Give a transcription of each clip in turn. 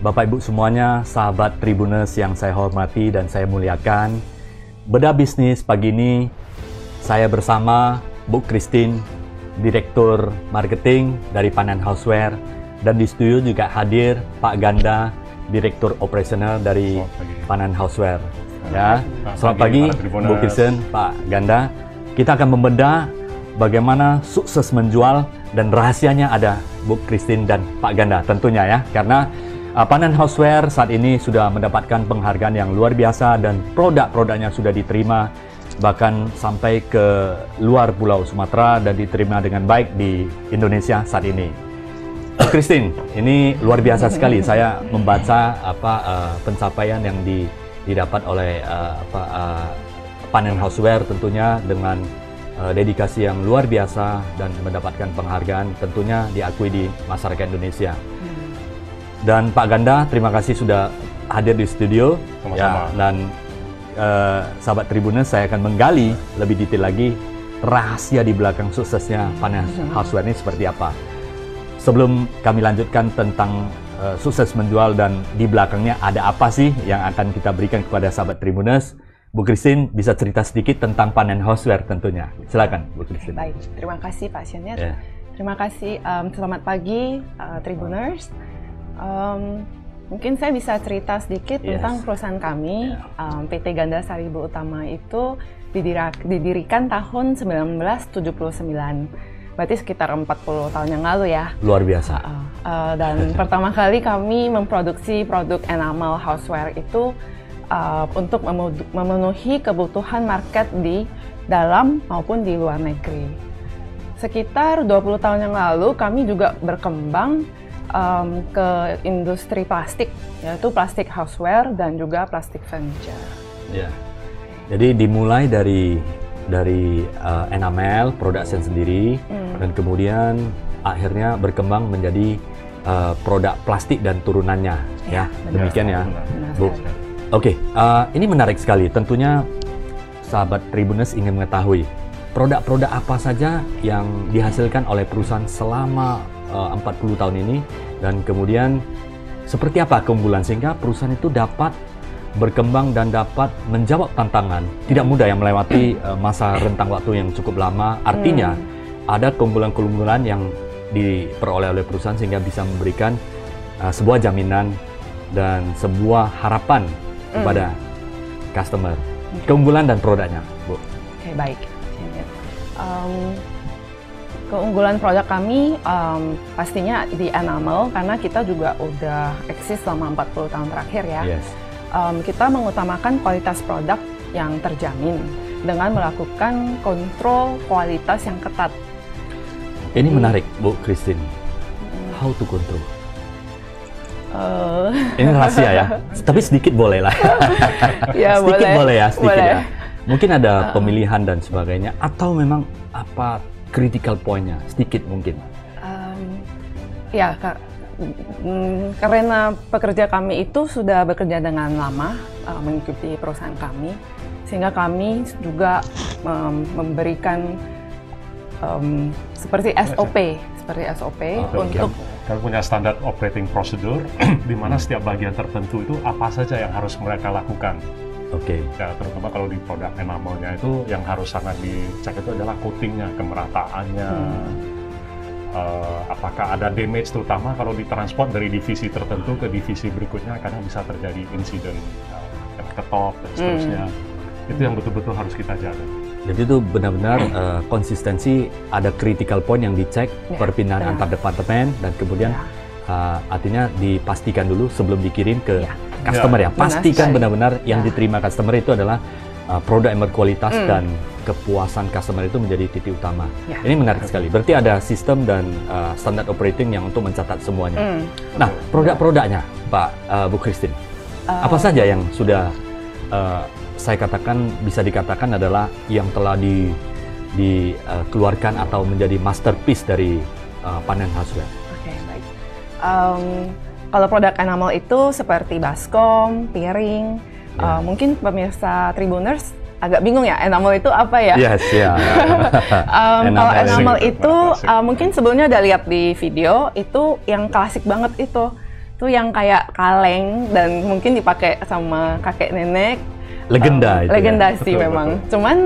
Bapak Ibu semuanya, sahabat Tribuners yang saya hormati dan saya muliakan. Bedah Bisnis pagi ini, saya bersama Bu Christine, Direktur Marketing dari Panan Houseware, dan di studio juga hadir Pak Ganda, Direktur Operasional dari Panan Houseware. Ya, selamat pagi Bu Christine, Pak Ganda. Kita akan membedah bagaimana sukses menjual dan rahasianya ada Bu Christine dan Pak Ganda tentunya ya, karena Panan Houseware saat ini sudah mendapatkan penghargaan yang luar biasa dan produk-produknya sudah diterima bahkan sampai ke luar Pulau Sumatera dan diterima dengan baik di Indonesia saat ini. Bu Christine, ini luar biasa sekali. Saya membaca pencapaian yang didapat oleh Panan Houseware tentunya dengan dedikasi yang luar biasa dan mendapatkan penghargaan tentunya diakui di masyarakat Indonesia. Dan Pak Ganda, terima kasih sudah hadir di studio. Sama-sama. Ya, dan sahabat Tribuners, saya akan menggali lebih detail lagi rahasia di belakang suksesnya Panan Houseware ini seperti apa. Sebelum kami lanjutkan tentang sukses menjual dan di belakangnya ada apa sih yang akan kita berikan kepada sahabat Tribuners, Bu Christine bisa cerita sedikit tentang Panan Houseware tentunya. Silakan Bu Christine. Baik, terima kasih Pak Senior. Yeah. Terima kasih. Selamat pagi Tribuners. Mungkin saya bisa cerita sedikit tentang perusahaan kami. PT Ganda Saribu Utama itu didirikan tahun 1979. Berarti sekitar 40 tahun yang lalu ya. Luar biasa. Dan pertama kali kami memproduksi produk enamel houseware itu untuk memenuhi kebutuhan market di dalam maupun di luar negeri. Sekitar 20 tahun yang lalu kami juga berkembang ke industri plastik, yaitu plastik houseware dan juga plastik furniture. Ya. Jadi dimulai dari enamel production sendiri dan kemudian akhirnya berkembang menjadi produk plastik dan turunannya. Ya, demikian ya, Bu. Oke, ini menarik sekali. Tentunya sahabat Tribuners ingin mengetahui produk-produk apa saja yang dihasilkan oleh perusahaan selama 40 tahun ini, dan kemudian seperti apa keunggulan sehingga perusahaan itu dapat berkembang dan dapat menjawab tantangan. Tidak mudah yang melewati masa rentang waktu yang cukup lama. Artinya ada keunggulan-keunggulan yang diperoleh oleh perusahaan sehingga bisa memberikan sebuah jaminan dan sebuah harapan kepada customer. Keunggulan dan produknya, Bu. Oke, baik. Keunggulan produk kami pastinya di enamel, karena kita juga udah eksis selama 40 tahun terakhir ya. Yes. Kita mengutamakan kualitas produk yang terjamin dengan melakukan kontrol kualitas yang ketat. Ini menarik, Bu Christine. How to control? Ini rahasia ya, tapi sedikit boleh lah. Ya, sedikit boleh ya, sedikit boleh. ya. Mungkin ada pemilihan dan sebagainya, atau memang apa critical point-nya, sedikit mungkin. Ya, karena pekerja kami itu sudah bekerja dengan lama mengikuti perusahaan kami, sehingga kami juga memberikan seperti SOP, untuk kami punya standar operating procedure di mana setiap bagian tertentu itu apa saja yang harus mereka lakukan. Oke. Ya, terutama kalau di produk enamelnya itu yang harus sangat dicek itu adalah coatingnya, kemerataannya, apakah ada damage, terutama kalau ditransport dari divisi tertentu ke divisi berikutnya karena bisa terjadi insiden ketop dan seterusnya. Itu yang betul-betul harus kita jaga. Jadi itu benar-benar konsistensi, ada critical point yang dicek, perpindahan antar departemen, dan kemudian artinya dipastikan dulu sebelum dikirim ke customer ya. Pastikan benar-benar yang diterima customer itu adalah produk yang berkualitas dan kepuasan customer itu menjadi titik utama. Ini menarik sekali. Berarti ada sistem dan standar operating yang untuk mencatat semuanya. Nah, produk-produknya, Pak Bu Christine, apa saja yang sudah saya katakan, bisa dikatakan adalah yang telah dikeluarkan atau menjadi masterpiece dari Panan Houseware? Oke, baik. Kalau produk enamel itu seperti baskom, piring, mungkin pemirsa Tribuners agak bingung ya, enamel itu apa ya? Yes, ya. Kalau enamel itu mungkin sebelumnya udah lihat di video, itu yang klasik banget itu. itu yang kayak kaleng dan mungkin dipakai sama kakek nenek. Legenda itu. Legenda Ya? sih Betul, memang. betul. Cuman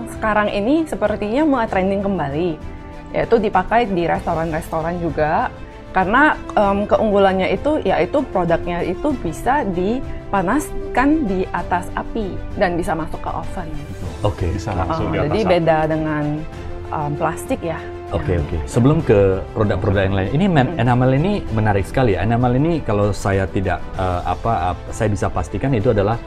sekarang ini sepertinya mulai trending kembali, yaitu dipakai di restoran-restoran juga. Karena keunggulannya itu yaitu produknya itu bisa dipanaskan di atas api dan bisa masuk ke oven. Oke. Bisa langsung di atas Jadi api. beda dengan plastik ya. Oke. Sebelum ke produk-produk yang lain, ini enamel ini menarik sekali. Enamel ini kalau saya tidak saya bisa pastikan itu adalah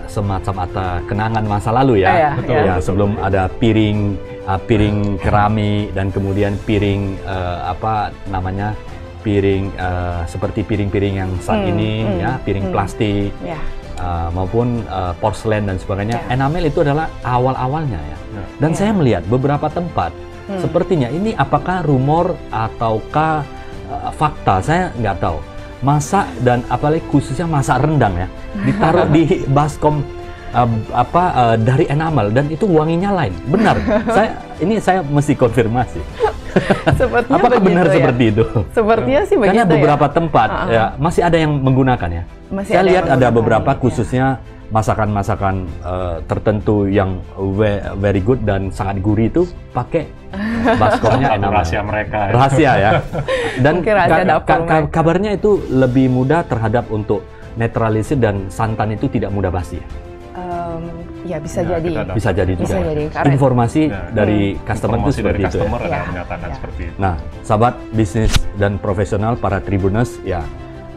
semacam kenangan masa lalu ya. Iya, Betul, iya. Ya, sebelum ada piring keramik dan kemudian piring piring seperti piring-piring yang saat ini ya, piring plastik. Ya. Maupun porselen dan sebagainya. Ya. Enamel itu adalah awal-awalnya ya. Ya. Dan Ya. saya melihat beberapa tempat sepertinya ini apakah rumor ataukah fakta, saya nggak tahu. Masak dan apalagi khususnya masak rendang ya, ditaruh di baskom dari enamel dan itu wanginya lain. Benar. saya mesti konfirmasi. Sepertinya Apakah begitu benar ya? seperti itu? Sepertinya sih begitu Karena beberapa ya. tempat ya masih ada yang menggunakan ya. Masih Saya ada lihat yang ada menggunakan, beberapa ya. khususnya masakan-masakan tertentu yang very good dan sangat gurih itu pakai baskomnya Satu enamel. rahasia mereka. Ya. Rahasia ya. Dan Mungkin rahasia dapur mereka. kabarnya itu lebih mudah terhadap untuk netralisir dan santan itu tidak mudah basi. Ya bisa Ya, jadi. kita dapat. Bisa jadi Bisa juga. jadi, karena- Informasi Ya. dari customer itu Informasi seperti dari itu ya. customer ada Ya. yang menyatakan Ya. seperti itu. Nah, sahabat bisnis dan profesional para Tribuners, ya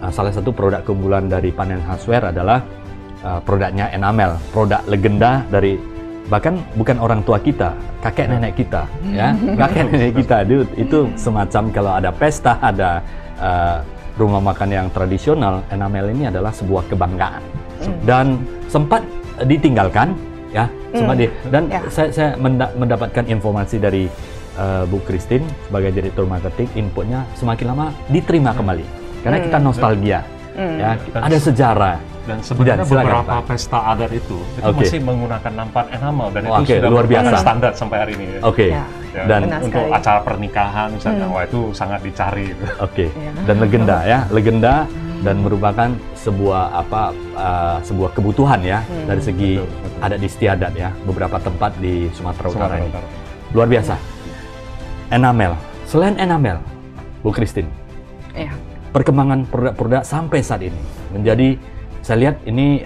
salah satu produk keunggulan dari Panen Houseware adalah produknya enamel, produk legenda dari bahkan bukan orang tua kita, kakek nenek kita, ya kakek nenek kita itu semacam kalau ada pesta, ada rumah makan yang tradisional, enamel ini adalah sebuah kebanggaan dan sempat ditinggalkan, ya dan Ya. saya mendapatkan informasi dari Bu Christine sebagai direktur marketing, inputnya semakin lama diterima kembali karena kita nostalgia, ya ada sejarah. Dan sebenarnya Silakan, beberapa Pak. pesta adat itu Oke. masih menggunakan nampan enamel dan Oke, itu sudah luar merupakan biasa. standar sampai hari ini. Ya. Oke, Ya. Ya, dan Benar untuk sekali. acara pernikahan misalnya, wah itu sangat dicari. Itu. oke, Ya. dan legenda ya, legenda dan merupakan sebuah sebuah kebutuhan ya dari segi Betul, betul. adat istiadat ya beberapa tempat di Sumatera Utara Sumatera ini. Utara. Luar biasa. Enamel. Selain enamel, Bu Christine, Ya. perkembangan produk-produk sampai saat ini menjadi, saya lihat ini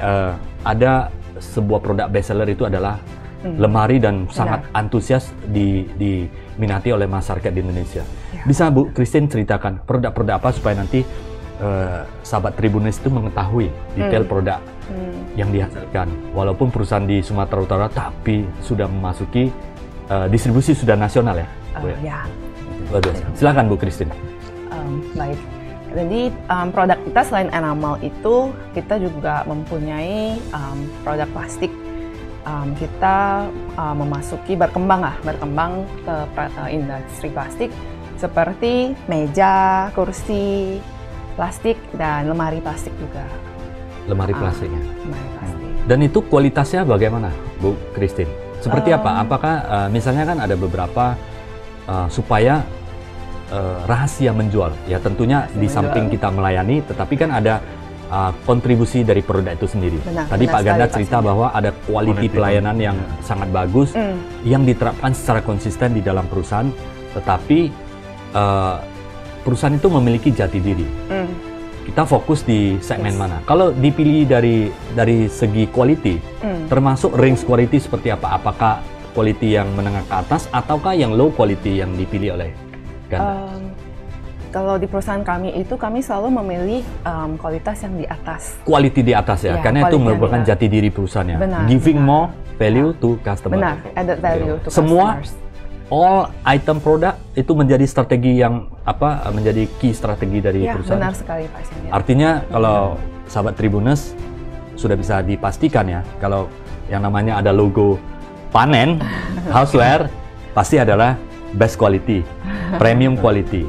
ada sebuah produk bestseller itu adalah lemari dan sangat antusias diminati oleh masyarakat di Indonesia. Ya. Bisa Bu Christine ceritakan produk-produk apa supaya nanti sahabat Tribuners itu mengetahui detail produk yang dihasilkan. Walaupun perusahaan di Sumatera Utara tapi sudah memasuki distribusi sudah nasional ya. Bu, ya? Ya. Luar biasa. Silakan Bu Christine. Baik. Jadi produk kita selain enamel itu kita juga mempunyai produk plastik. Kita berkembang ke industri plastik seperti meja, kursi plastik dan lemari plastik juga. Lemari plastiknya. Lemari plastik. Dan itu kualitasnya bagaimana, Bu Christine? Seperti apa? Apakah misalnya kan ada beberapa supaya rahasia menjual, ya tentunya Rahasia di samping menjual. kita melayani, tetapi kan ada kontribusi dari produk itu sendiri. Benar, Tadi benar Pak Ganda sekali, cerita pastinya. bahwa ada quality Quality. pelayanan yang sangat bagus, yang diterapkan secara konsisten di dalam perusahaan, tetapi perusahaan itu memiliki jati diri. Kita fokus di segmen Yes. mana? Kalau dipilih dari segi quality, termasuk range quality seperti apa? Apakah quality yang menengah ke atas ataukah yang low quality yang dipilih oleh Ganda? Kalau di perusahaan kami itu kami selalu memilih kualitas yang di atas. Quality di atas ya, Ya, karena itu quality merupakan yang di atas. jati diri perusahaannya. Benar, Giving benar. more value to customer. Benar, added value to Semua customers. all item produk itu menjadi strategi yang menjadi key strategi dari Ya, perusahaan. benar sekali Pak Senior. Artinya kalau sahabat Tribuners sudah bisa dipastikan ya, kalau yang namanya ada logo Panen Houseware pasti adalah best quality, premium quality.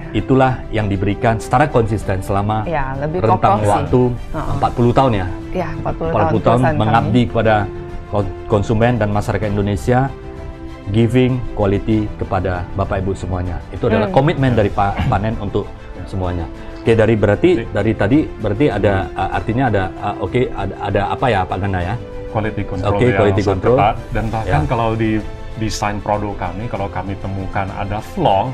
Itulah yang diberikan secara konsisten selama Ya, lebih rentang kokoh sih. waktu 40 tahun ya. Ya, 40 40 tahun perusahaan mengabdi kami. kepada konsumen dan masyarakat Indonesia, giving quality kepada Bapak Ibu semuanya. Itu adalah komitmen dari Pak Panen untuk semuanya. Oke, dari tadi berarti ada artinya ada ada apa ya Pak Ganda ya? Quality control Oke, yang quality sangat control. ketat. Dan bahkan Ya. kalau di desain produk kami, kalau kami temukan ada flaw,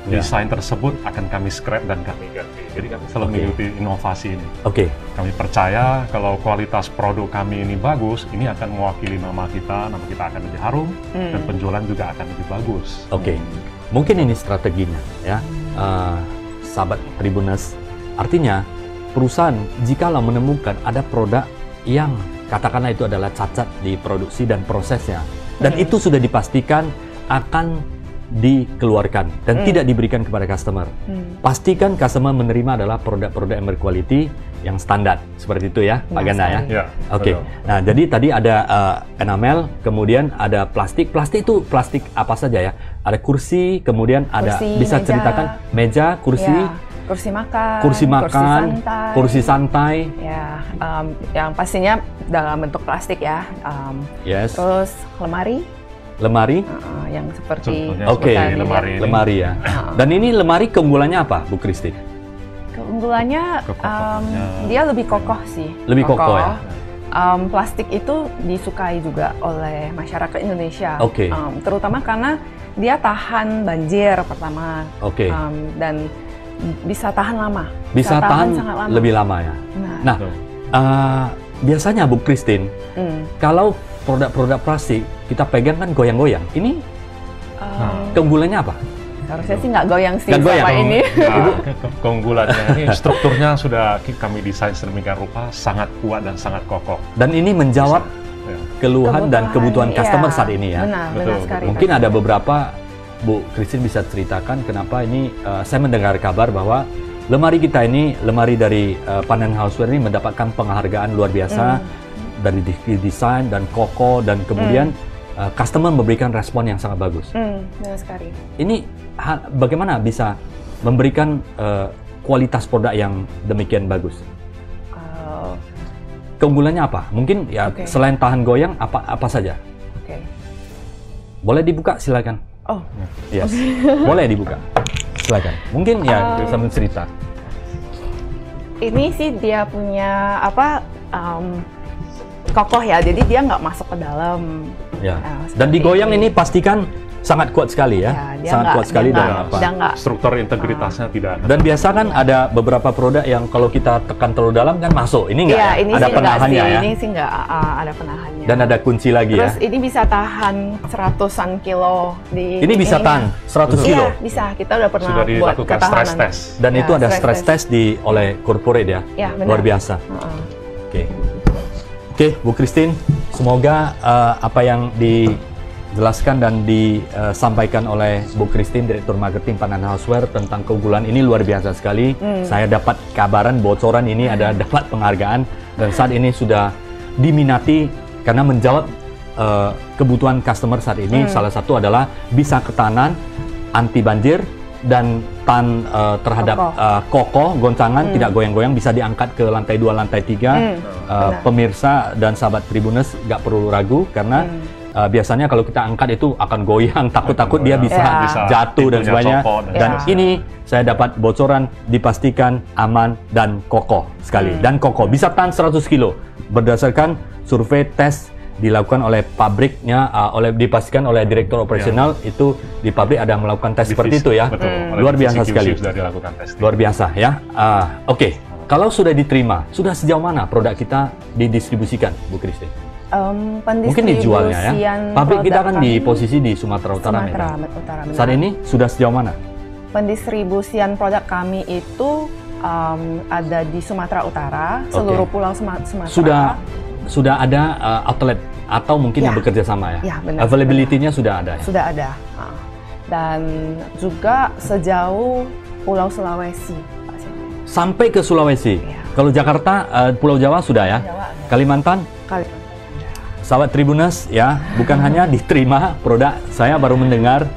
Ya. desain tersebut akan kami scrap dan kami ganti. Jadi kami selalu Oke. mengikuti inovasi ini. Oke, Kami percaya kalau kualitas produk kami ini bagus, ini akan mewakili nama kita akan lebih harum, dan penjualan juga akan lebih bagus. oke. Mungkin ini strateginya ya, sahabat Tribuners. Artinya perusahaan jikalau menemukan ada produk yang katakanlah itu adalah cacat di produksi dan prosesnya, dan itu sudah dipastikan akan dikeluarkan dan tidak diberikan kepada customer. Pastikan customer menerima adalah produk-produk yang berkualiti yang standar seperti itu ya, Pak Ganda ya. Ya, Oke. betul. Nah, jadi tadi ada enamel, kemudian ada plastik. Plastik itu plastik apa saja ya? Ada kursi, kemudian ada Kursi, bisa meja. ceritakan meja, kursi, Ya, kursi makan, kursi makan, santai. kursi santai. Ya, yang pastinya dalam bentuk plastik ya. Yes. Terus lemari, Lemari. yang seperti Contohnya Oke, seperti lemari ini. Lemari ya. Dan ini lemari keunggulannya apa, Bu Christine? Keunggulannya Kekokohannya. dia lebih kokoh sih. Lebih kokoh ya? Plastik itu disukai juga oleh masyarakat Indonesia. Oke. Terutama karena dia tahan banjir pertama. Oke. Dan bisa tahan lama. Bisa tahan sangat lama. lebih lama ya. Nah, Betul. biasanya Bu Christine, kalau produk-produk plastik kita pegang kan goyang-goyang. Ini keunggulannya apa? Harusnya sih nggak goyang sih Nggak goyang. sama ini. Nah, keunggulannya ini strukturnya sudah kami desain sedemikian rupa, sangat kuat dan sangat kokoh. Dan ini menjawab Ya. keluhan dan kebutuhan iya. customer saat ini ya. Benar Betul, sekali. Mungkin ada beberapa, Bu Christine bisa ceritakan kenapa ini, saya mendengar kabar bahwa lemari kita ini, lemari dari Pandan Houseware ini mendapatkan penghargaan luar biasa dari desain dan kokoh, dan kemudian customer memberikan respon yang sangat bagus. Benar sekali. Ini bagaimana bisa memberikan kualitas produk yang demikian bagus? Keunggulannya apa? Mungkin ya Oke. selain tahan goyang, apa saja? Oke. Boleh dibuka, silakan. Oh, Yes, boleh dibuka. Silakan. Mungkin ya sambil cerita. ini sih dia punya kokoh ya, jadi dia nggak masuk ke dalam. Ya. seperti Dan digoyang ini ini. pastikan sangat kuat sekali ya. Ya, dia Sangat nggak- kuat sekali dia dan nggak- apa? dia nggak- Struktur integritasnya tidak ada. Dan biasa kan ada beberapa produk yang kalau kita tekan terlalu dalam kan masuk. Ini enggak Iya, ya? ini Ada sih nggak penahannya sih, ya. ini sih nggak ada penahannya. Dan ada kunci lagi Terus ya. ini bisa tahan 100-an kilo di. Ini bisa tahan 100 kilo. Iya, bisa. Kita udah pernah Sudah buat dilakukan stress ketahanan. test. Dan Ya, itu ada stress test oleh corporate ya. Ya, benar. Luar biasa. Heeh. Oke. Oke, Bu Christine, semoga apa yang dijelaskan dan disampaikan oleh Bu Christine, Direktur Marketing Pandan Houseware tentang keunggulan ini luar biasa sekali. Saya dapat kabaran, bocoran ini ada dapat penghargaan, dan saat ini sudah diminati karena menjawab kebutuhan customer saat ini. Salah satu adalah bisa ketahanan, anti banjir, dan tahan terhadap kokoh, goncangan, tidak goyang-goyang, bisa diangkat ke lantai 2, lantai 3. benar. Pemirsa dan sahabat Tribuners nggak perlu ragu karena biasanya kalau kita angkat itu akan goyang, takut-takut dia bisa Ya. jatuh dan Pintunya sebagainya. copot Dan Ya. ini saya dapat bocoran, dipastikan aman dan kokoh sekali. Dan kokoh, bisa tahan 100 kilo berdasarkan survei tes dilakukan oleh pabriknya, dipastikan oleh direktur operasional itu di pabrik ada melakukan tes seperti itu ya. Betul. Oleh Luar biasa divisi QC sekali. Sudah dilakukan testing. Luar biasa ya. Oke, kalau sudah diterima, sudah sejauh mana produk kita didistribusikan, Bu Christine? Mungkin dijualnya ya. Pendistribusian Pabrik kita produk kan di kami posisi di Sumatera Utara. Sumatera ya. Utara, benar. Saat ini sudah sejauh mana? Pendistribusian produk kami itu ada di Sumatera Utara, seluruh pulau Sumatera. Sudah ada outlet atau mungkin yang Ya. bekerja sama ya? Ya, benar, Availability-nya sudah ada ya? Sudah ada. Dan juga sejauh Pulau Sulawesi, Pak Seno. Sampai ke Sulawesi. Ya. Kalau Jakarta, Pulau Jawa sudah ya? Jawa ada. Kalimantan? Kalimantan. Sahabat Tribuners ya, bukan hanya diterima produk, saya baru mendengar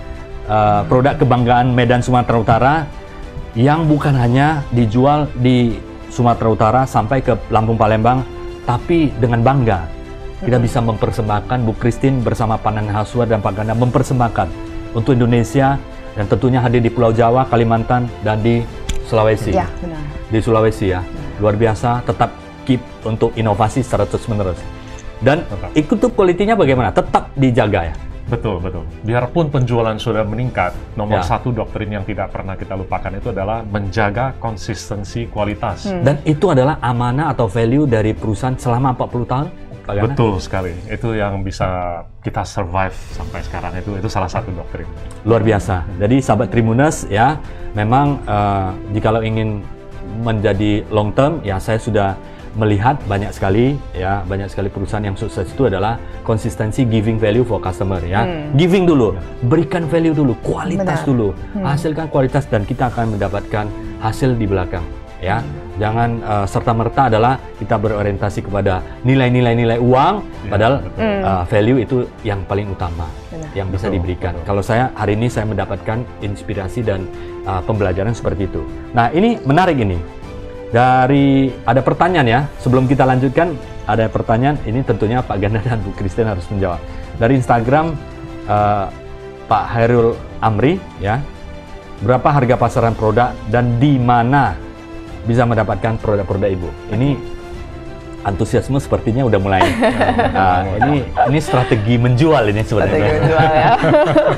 produk kebanggaan Medan Sumatera Utara yang bukan hanya dijual di Sumatera Utara sampai ke Lampung Palembang, tapi dengan bangga kita bisa mempersembahkan, Bu Christine bersama Pandan Houseware dan Pak Ganda mempersembahkan untuk Indonesia, dan tentunya hadir di Pulau Jawa, Kalimantan, dan di Sulawesi. Ya, benar. Di Sulawesi ya. Luar biasa, tetap keep untuk inovasi secara terus-menerus. Dan itu kualitinya bagaimana? Tetap dijaga ya? Betul. Biarpun penjualan sudah meningkat, nomor satu doktrin yang tidak pernah kita lupakan itu adalah menjaga konsistensi kualitas. Dan itu adalah amanah atau value dari perusahaan selama 40 tahun? Pak Gana? Betul sekali. Itu yang bisa kita survive sampai sekarang. Itu salah satu doktrin. Luar biasa. Jadi sahabat Tribuners ya, memang jikalau ingin menjadi long term ya, saya sudah melihat banyak sekali perusahaan yang sukses itu adalah konsistensi giving value for customer ya. Giving dulu, berikan value dulu, kualitas dulu. Hasilkan kualitas dan kita akan mendapatkan hasil di belakang ya. Jangan serta-merta adalah kita berorientasi kepada nilai uang, padahal value itu yang paling utama yang bisa diberikan. Kalau saya hari ini saya mendapatkan inspirasi dan pembelajaran seperti itu. Nah, ini menarik ini. Ada pertanyaan ya, sebelum kita lanjutkan ada pertanyaan, ini tentunya Pak Gana dan Bu Christine harus menjawab. Dari Instagram Pak Hairul Amri ya, berapa harga pasaran produk dan di mana bisa mendapatkan produk-produk Ibu? Ini antusiasme sepertinya udah mulai. Ini strategi menjual ini sebenarnya. Strategi menjual ya.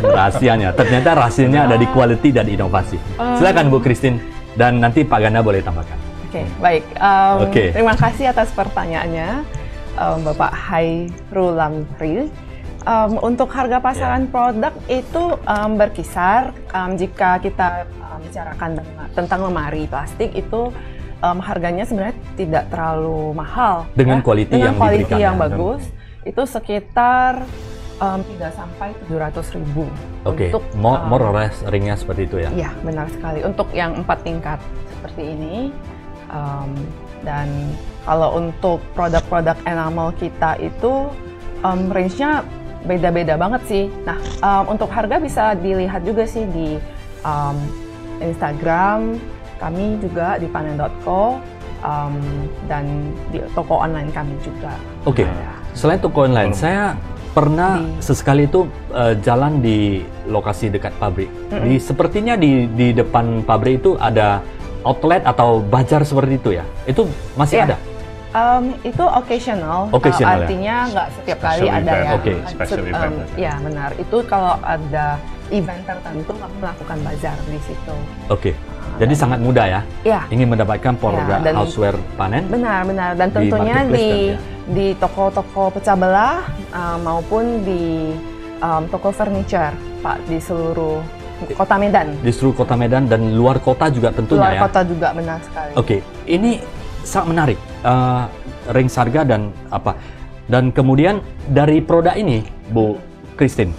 Rahasianya, ternyata rahasianya ada di quality dan inovasi. Silakan Bu Christine dan nanti Pak Gana boleh tambahkan. Oke, baik. Terima kasih atas pertanyaannya, Bapak Hairul Amri. Untuk harga pasaran produk itu berkisar, jika kita bicarakan tentang lemari plastik itu harganya sebenarnya tidak terlalu mahal. Dengan quality yang bagus, itu sekitar 3 sampai 700.000. Oke, more or less ringnya seperti itu ya? Iya, benar sekali. Untuk yang 4 tingkat seperti ini. Dan kalau untuk produk-produk enamel kita itu range-nya beda-beda banget sih. Nah, untuk harga bisa dilihat juga sih di Instagram kami juga di panen.co dan di toko online kami juga. Oke. Selain toko online, saya pernah sesekali itu jalan di lokasi dekat pabrik. Sepertinya di depan pabrik itu ada outlet atau bazar seperti itu ya? Itu masih ada? Itu occasional artinya nggak setiap kali ada ya. Special event. Ya benar. Itu kalau ada event tertentu kami melakukan bazar di situ. Jadi sangat mudah ya? Iya. Ingin mendapatkan produk houseware Panen? Benar. Dan tentunya di toko-toko pecah belah maupun di toko furniture, Pak, di seluruh Kota Medan. Di seluruh Kota Medan dan luar kota juga tentunya ya? Luar kota juga, benar sekali. Ini sangat menarik. Range harga dan apa. Dan kemudian dari produk ini, Bu Christine,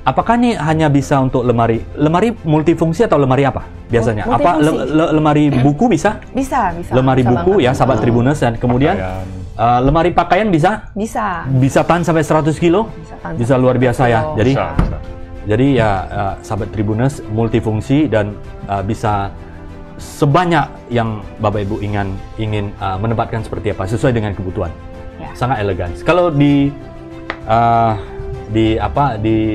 apakah ini hanya bisa untuk lemari multifungsi atau lemari apa biasanya? Apa lemari buku bisa? Bisa. Lemari buku ya, sahabat Tribuners, dan kemudian lemari pakaian bisa? Bisa tahan sampai 100 kilo? Bisa luar biasa ya. Jadi sahabat Tribuners multifungsi dan bisa sebanyak yang Bapak Ibu ingin menempatkan seperti apa sesuai dengan kebutuhan. Sangat elegan. Kalau di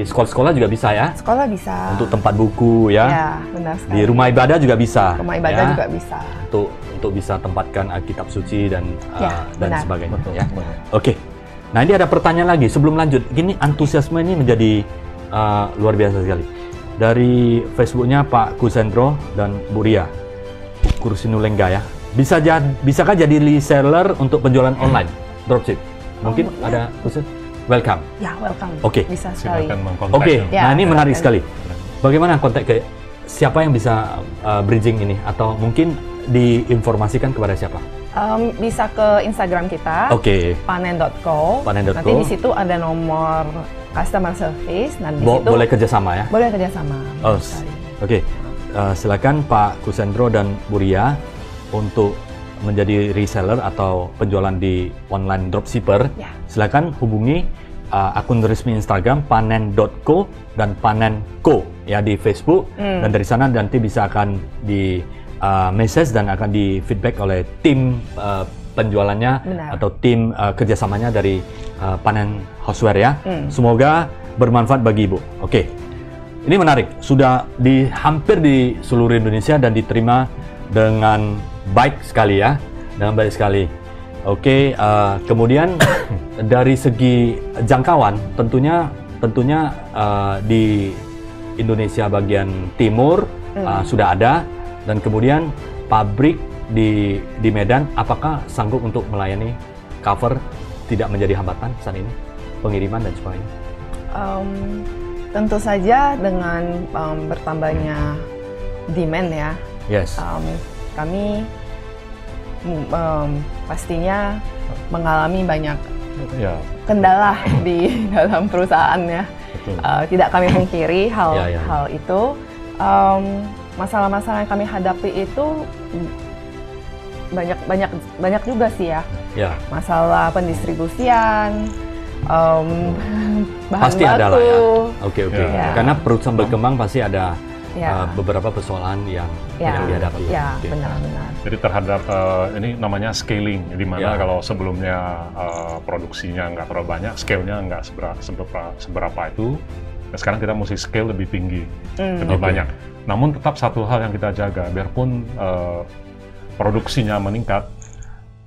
sekolah-sekolah juga bisa ya? Sekolah bisa. Untuk tempat buku ya? Ya, benar sekali. Di rumah ibadah juga bisa. Rumah ibadah juga bisa. Untuk bisa tempatkan kitab suci dan sebagainya. Betul, ya. Oke. Nah, ini ada pertanyaan lagi sebelum lanjut. Gini, antusiasme ini menjadi luar biasa sekali. Dari Facebooknya Pak Kusendro dan Bu Ria Kursinulengga ya. Bisakah jadi reseller untuk penjualan online dropship? Mungkin ada Kusen? Welcome. Ya, welcome. Bisa sekali. Nah ini menarik sekali. Bagaimana kontak ke siapa yang bisa bridging ini atau mungkin diinformasikan kepada siapa? Bisa ke Instagram kita. Panen.co. Nanti di situ ada nomor customer service. Nanti boleh kerjasama ya? Boleh kerjasama. Silakan Pak Kusendro dan Bu Ria untuk menjadi reseller atau penjualan di online dropshipper. Silakan hubungi akun resmi Instagram panen.co dan panen.co ya di Facebook, dan dari sana nanti bisa akan di message dan akan di feedback oleh tim penjualannya atau tim kerjasamanya dari Panen Houseware ya. Semoga bermanfaat bagi Ibu. Ini menarik, sudah hampir di seluruh Indonesia dan diterima dengan baik sekali ya, dengan baik sekali. Oke, kemudian dari segi jangkauan, tentunya di Indonesia bagian timur sudah ada, dan kemudian pabrik di Medan, apakah sanggup untuk melayani cover tidak menjadi hambatan saat ini, pengiriman dan sebagainya? Tentu saja dengan bertambahnya demand ya, Yes. Kami pastinya mengalami banyak kendala di dalam perusahaan ya. Tidak kami pungkiri hal itu. Masalah-masalah yang kami hadapi itu banyak juga sih ya. Masalah pendistribusian, bahan pasti baku. ada lah ya. Oke. Ya. Karena perusahaan berkembang pasti ada beberapa persoalan yang dihadapi. Ya, benar. Jadi terhadap ini namanya scaling, di mana kalau sebelumnya produksinya nggak terlalu banyak, scale-nya nggak seberapa itu. Nah, sekarang kita mesti scale lebih tinggi, lebih banyak. Namun tetap satu hal yang kita jaga, biarpun produksinya meningkat,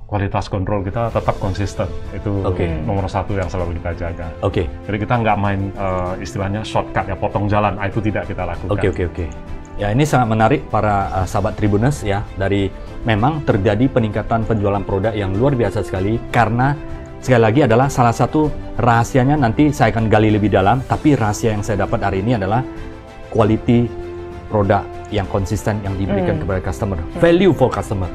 kualitas kontrol kita tetap konsisten. Itu nomor satu yang selalu kita jaga. Jadi kita nggak main istilahnya shortcut ya, potong jalan. Itu tidak kita lakukan. Oke. Ya, ini sangat menarik para sahabat Tribuners ya. Dari memang terjadi peningkatan penjualan produk yang luar biasa sekali, karena sekali lagi adalah salah satu rahasianya, nanti saya akan gali lebih dalam, tapi rahasia yang saya dapat hari ini adalah quality produk yang konsisten yang diberikan kepada customer, value for customer.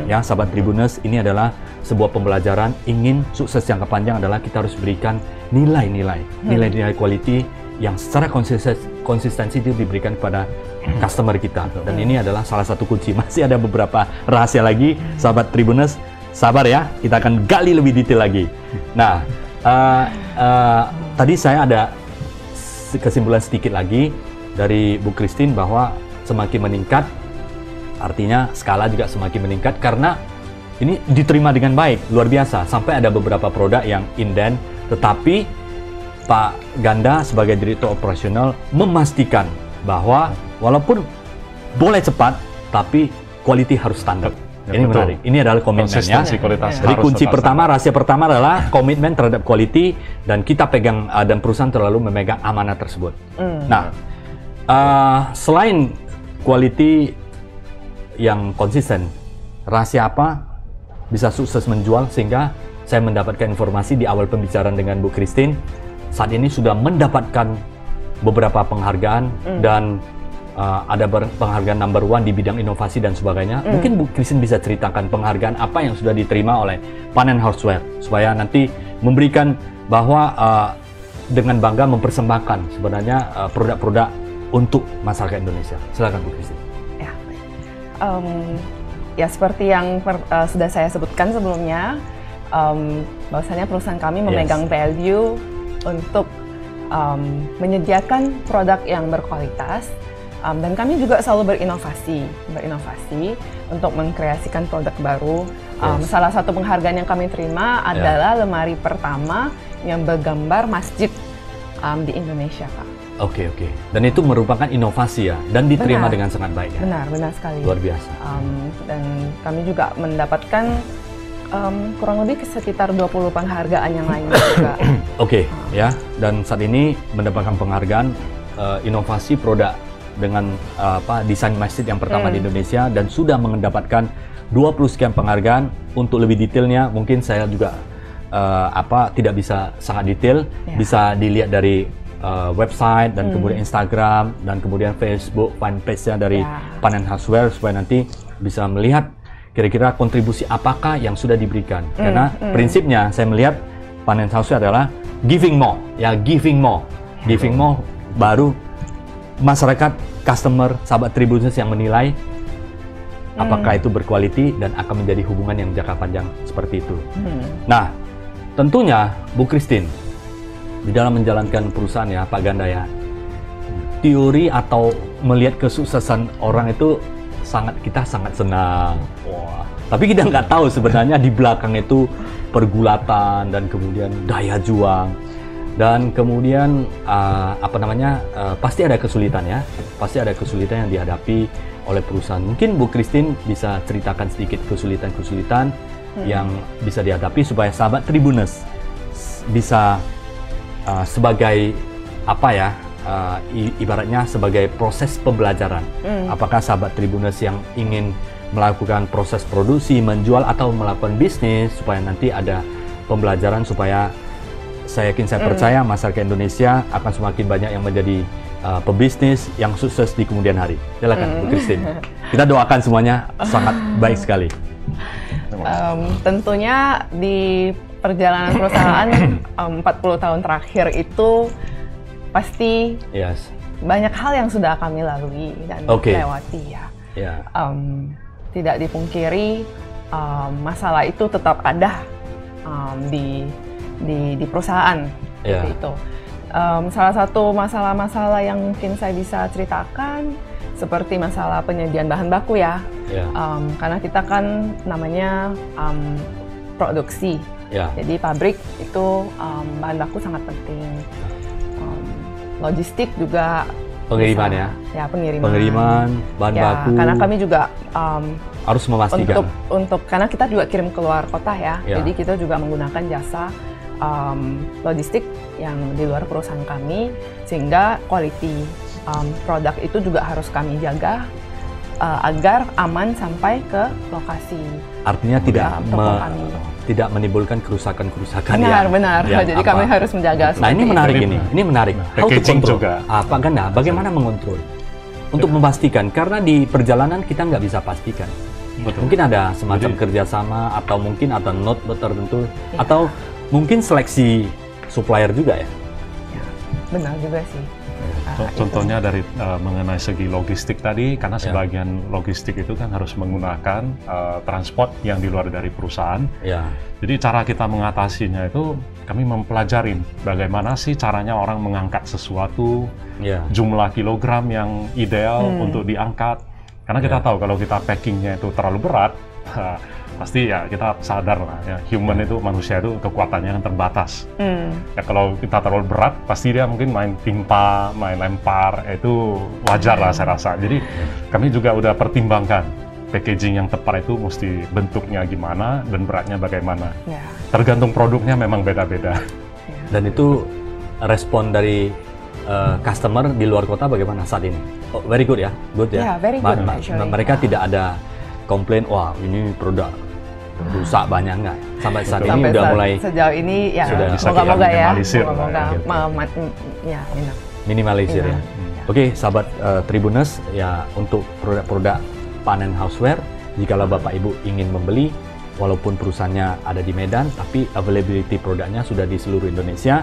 Ya, sahabat Tribuners, ini adalah sebuah pembelajaran. Ingin sukses jangka panjang adalah kita harus berikan nilai-nilai quality yang secara konsistensi itu diberikan kepada customer kita. Dan ini adalah salah satu kunci. Masih ada beberapa rahasia lagi, sahabat Tribuners. Sabar ya, kita akan gali lebih detail lagi. Nah, tadi saya ada kesimpulan sedikit lagi dari Bu Christine bahwa semakin meningkat, artinya skala juga semakin meningkat karena ini diterima dengan baik, luar biasa. Sampai ada beberapa produk yang inden, tetapi Pak Ganda sebagai Direktur Operasional memastikan bahwa walaupun boleh cepat, tapi quality harus standar. Ini menarik. Ini adalah komitmennya. Jadi kunci pertama, rahasia pertama adalah komitmen terhadap quality, dan kita pegang dan perusahaan terlalu memegang amanah tersebut. Nah, selain quality yang konsisten, rahasia apa bisa sukses menjual? Sehingga saya mendapatkan informasi di awal pembicaraan dengan Bu Christine, saat ini sudah mendapatkan beberapa penghargaan dan ada penghargaan number 1 di bidang inovasi dan sebagainya. Mungkin Bu Christine bisa ceritakan penghargaan apa yang sudah diterima oleh Panen Houseware, supaya nanti memberikan bahwa dengan bangga mempersembahkan sebenarnya produk-produk untuk masyarakat Indonesia. Silakan Bu Christine. Ya, seperti yang sudah saya sebutkan sebelumnya, bahwasanya perusahaan kami memegang value untuk menyediakan produk yang berkualitas. Dan kami juga selalu berinovasi untuk mengkreasikan produk baru. Salah satu penghargaan yang kami terima adalah lemari pertama yang bergambar masjid di Indonesia, Pak. Oke. Dan itu merupakan inovasi ya, dan diterima dengan sangat baik ya? Benar sekali. Luar biasa. Dan kami juga mendapatkan kurang lebih sekitar 20 penghargaan yang lainnya juga. Oke, ya. Dan saat ini mendapatkan penghargaan inovasi produk dengan desain masjid yang pertama di Indonesia, dan sudah mendapatkan 20 sekian penghargaan. Untuk lebih detailnya mungkin saya juga tidak bisa sangat detail, bisa dilihat dari website dan kemudian Instagram dan kemudian Facebook fanpage-nya dari Panen Houseware, supaya nanti bisa melihat kira-kira kontribusi apakah yang sudah diberikan. Karena prinsipnya saya melihat Panen Houseware adalah giving more, giving more, baru masyarakat, customer, sahabat Tribuners yang menilai apakah itu berkualiti dan akan menjadi hubungan yang jangka panjang seperti itu. Nah, tentunya Bu Christine, di dalam menjalankan perusahaan ya, Pak Ganda ya, teori atau melihat kesuksesan orang itu kita sangat senang. Tapi kita nggak tahu sebenarnya di belakang itu pergulatan dan kemudian daya juang. Dan kemudian pasti ada kesulitan ya, pasti ada kesulitan yang dihadapi oleh perusahaan. Mungkin Bu Christine bisa ceritakan sedikit kesulitan-kesulitan yang bisa dihadapi supaya sahabat Tribuners bisa sebagai ibaratnya sebagai proses pembelajaran. Apakah sahabat Tribuners yang ingin melakukan proses produksi, menjual atau melakukan bisnis supaya nanti ada pembelajaran supaya saya percaya masyarakat Indonesia akan semakin banyak yang menjadi pebisnis yang sukses di kemudian hari. Silakan Bu Christine. Kita doakan semuanya sangat baik sekali. Tentunya di perjalanan perusahaan 40 tahun terakhir itu pasti banyak hal yang sudah kami lalui dan lewati ya. Tidak dipungkiri masalah itu tetap ada di perusahaan seperti itu. Salah satu masalah-masalah yang mungkin saya bisa ceritakan seperti masalah penyediaan bahan baku ya. Karena kita kan namanya produksi. Jadi pabrik itu bahan baku sangat penting. Logistik juga pengiriman pengiriman bahan baku. Karena kami juga harus memastikan untuk karena kita juga kirim keluar kota ya. Jadi kita juga menggunakan jasa logistik yang di luar perusahaan kami, sehingga quality produk itu juga harus kami jaga agar aman sampai ke lokasi. Artinya tidak menimbulkan kerusakan-kerusakan. Benar. Jadi kami harus menjaga. Nah ini menarik. Packaging juga. Bagaimana mengontrol? Untuk memastikan, karena di perjalanan kita nggak bisa pastikan. Mungkin ada semacam kerjasama atau mungkin ada note tertentu atau mungkin seleksi supplier juga ya? Benar juga sih. Contohnya dari mengenai segi logistik tadi, karena sebagian logistik itu kan harus menggunakan transport yang di luar dari perusahaan. Jadi cara kita mengatasinya itu kami mempelajari bagaimana sih caranya orang mengangkat sesuatu, jumlah kilogram yang ideal untuk diangkat. Karena kita tahu kalau kita packingnya itu terlalu berat, pasti ya kita sadar lah ya, human itu, manusia itu kekuatannya kan terbatas. Ya kalau kita terlalu berat pasti dia mungkin main timpa, main lempar, itu wajar lah saya rasa. Jadi kami juga udah pertimbangkan packaging yang tepat itu mesti bentuknya gimana dan beratnya bagaimana. Tergantung produknya memang beda-beda. Dan itu respon dari customer di luar kota bagaimana saat ini? Very good ya, very good. Mereka tidak ada komplain, wah ini produk rusak banyak nggak? Sampai saat ini udah mulai sejauh ini ya sudah semoga-moga ya, minimalisir ya. Oke, sahabat Tribuners ya, untuk produk-produk panen houseware, jikalau Bapak Ibu ingin membeli, walaupun perusahaannya ada di Medan, tapi availability produknya sudah di seluruh Indonesia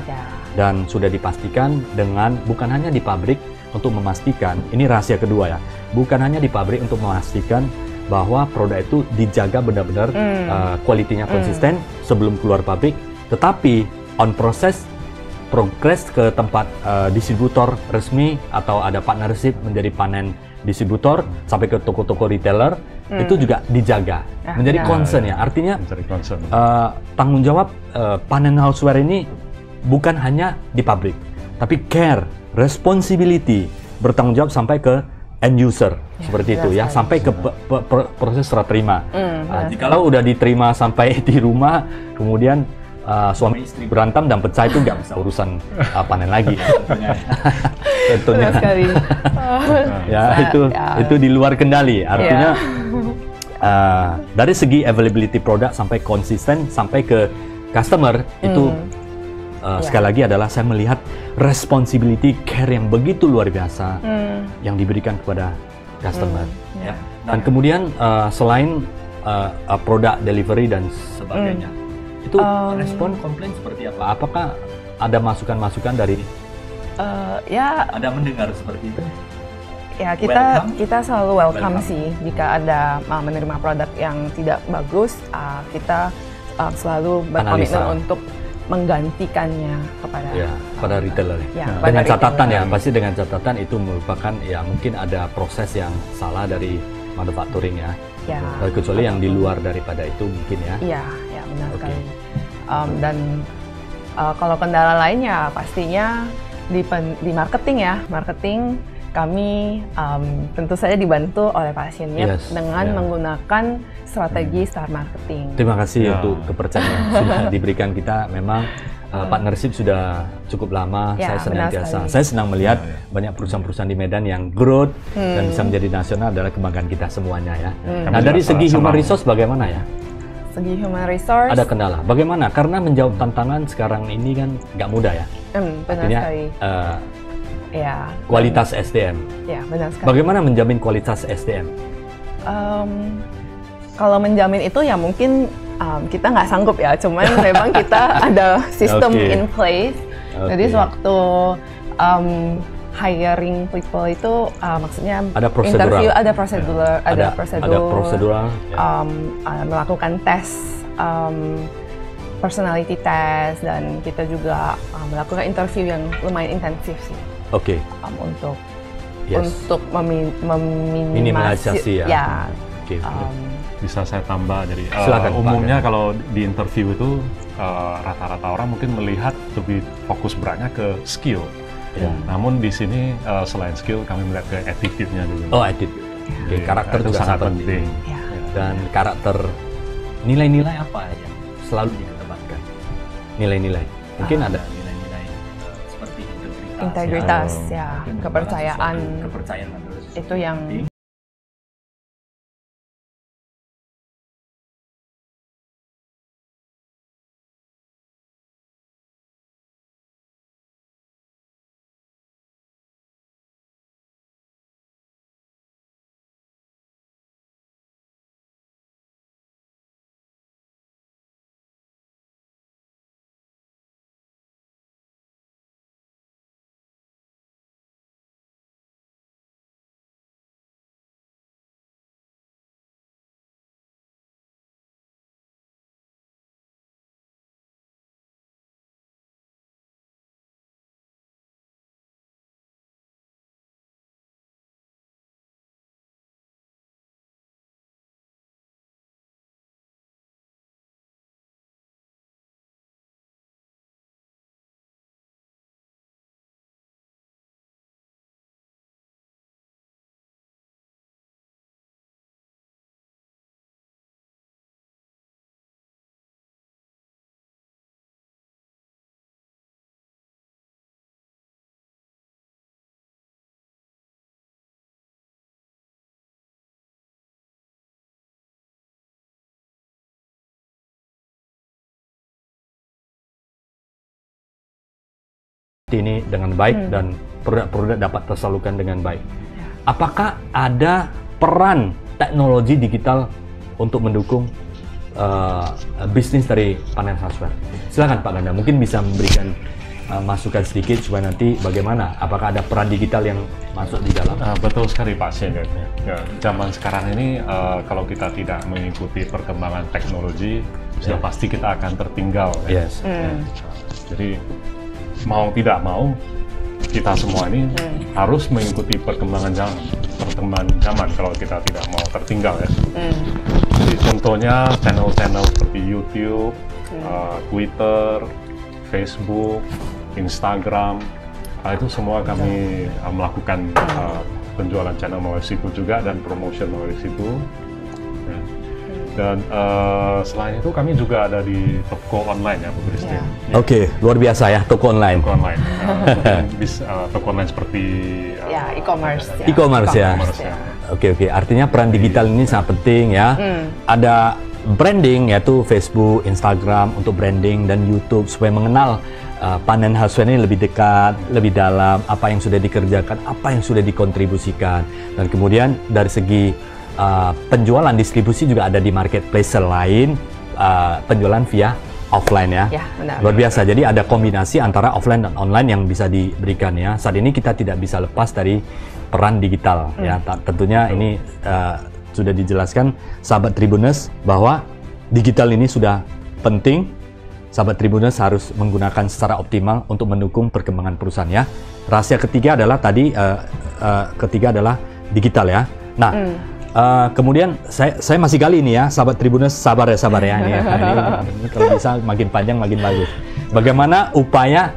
dan sudah dipastikan dengan bukan hanya di pabrik untuk memastikan, ini rahasia kedua ya, bukan hanya di pabrik untuk memastikan bahwa produk itu dijaga benar-benar kualitinya konsisten sebelum keluar pabrik, tetapi on progress ke tempat distributor resmi atau ada partnership menjadi panen distributor sampai ke toko-toko retailer itu juga dijaga, menjadi concern ya. Artinya tanggung jawab panen houseware ini bukan hanya di pabrik, tapi care, responsibility, bertanggung jawab sampai ke end user seperti itu ya, sampai ke proses serah terima. Jikalau udah diterima sampai di rumah, kemudian suami istri berantem dan pecah, itu nggak bisa urusan panen lagi. Tentunya. Itu di luar kendali. Artinya dari segi availability produk sampai konsisten sampai ke customer itu sekali lagi adalah saya melihat responsibility care yang begitu luar biasa yang diberikan kepada customer. Dan kemudian selain produk delivery dan sebagainya, itu respon komplain seperti apa? Apakah ada masukan-masukan dari ada mendengar seperti itu? Ya, kita selalu welcome sih jika ada menerima produk yang tidak bagus, kita selalu berkomitmen untuk menggantikannya kepada retailer. Dengan catatan ya, pasti dengan catatan itu merupakan ya mungkin ada proses yang salah dari manufacturing ya. Kecuali yang di luar daripada itu mungkin ya. Iya, benar sekali. Dan Kalau kendala lainnya pastinya di marketing ya. Marketing kami tentu saja dibantu oleh Pak Sinip dengan menggunakan strategi star marketing. Terima kasih untuk kepercayaan yang sudah diberikan kita. Memang partnership sudah cukup lama. Saya senantiasa, saya senang melihat banyak perusahaan-perusahaan di Medan yang growth dan bisa menjadi nasional adalah kebanggaan kita semuanya ya. Nah dari segi human resource bagaimana ya? Segi human resource ada kendala. Bagaimana? Karena menjawab tantangan sekarang ini kan nggak mudah ya. Benar sekali. Kualitas SDM. Ya, benar sekali. Bagaimana menjamin kualitas SDM? Kalau menjamin itu ya mungkin kita nggak sanggup ya. Cuman memang kita ada sistem in place. Jadi sewaktu hiring people itu maksudnya ada interview, ada prosedur, melakukan tes, personality test, dan kita juga melakukan interview yang lumayan intensif sih. Untuk meminimalisasi ya. Bisa saya tambah, jadi umumnya kalau di interview itu rata-rata orang mungkin melihat lebih fokus beratnya ke skill. Namun di sini selain skill kami melihat ke attitude-nya dulu. Attitude. Karakter juga sangat penting. Dan karakter, nilai-nilai apa yang selalu dikedepankan? Nilai-nilai. Mungkin ada nilai-nilai seperti integritas ya, kepercayaan itu yang ini dengan baik dan produk-produk dapat tersalurkan dengan baik. Apakah ada peran teknologi digital untuk mendukung bisnis dari Panen Houseware? Silakan Pak Ganda, mungkin bisa memberikan masukan sedikit supaya nanti bagaimana? Apakah ada peran digital yang masuk di dalam? Betul sekali Pak Sien. Ya, zaman sekarang ini kalau kita tidak mengikuti perkembangan teknologi, sudah pasti kita akan tertinggal. Jadi mau tidak mau kita semua ini harus mengikuti perkembangan zaman kalau kita tidak mau tertinggal ya. Jadi contohnya channel-channel seperti YouTube, Twitter, Facebook, Instagram, itu semua kami melakukan penjualan channel melalui situ juga dan promotion melalui situ. Dan selain itu kami juga ada di toko online ya Bu Christine. Oke, luar biasa ya toko online. Toko online, toko online seperti e-commerce. E-commerce ya. Oke, artinya peran digital ini sangat penting ya. Ada branding yaitu Facebook, Instagram untuk branding dan YouTube supaya mengenal Panen Houseware ini lebih dekat, lebih dalam apa yang sudah dikerjakan, apa yang sudah dikontribusikan, dan kemudian dari segi penjualan distribusi juga ada di marketplace lain, penjualan via offline ya. Benar. Luar biasa. Jadi ada kombinasi antara offline dan online yang bisa diberikan ya. Saat ini kita tidak bisa lepas dari peran digital ya. Tentunya ini sudah dijelaskan sahabat Tribuners bahwa digital ini sudah penting. Sahabat Tribuners harus menggunakan secara optimal untuk mendukung perkembangan perusahaan ya. Rahasia ketiga adalah digital ya. Nah, kemudian saya masih gali ini ya, sahabat Tribuners, sabar ya ini kalau bisa makin panjang makin bagus. Bagaimana upaya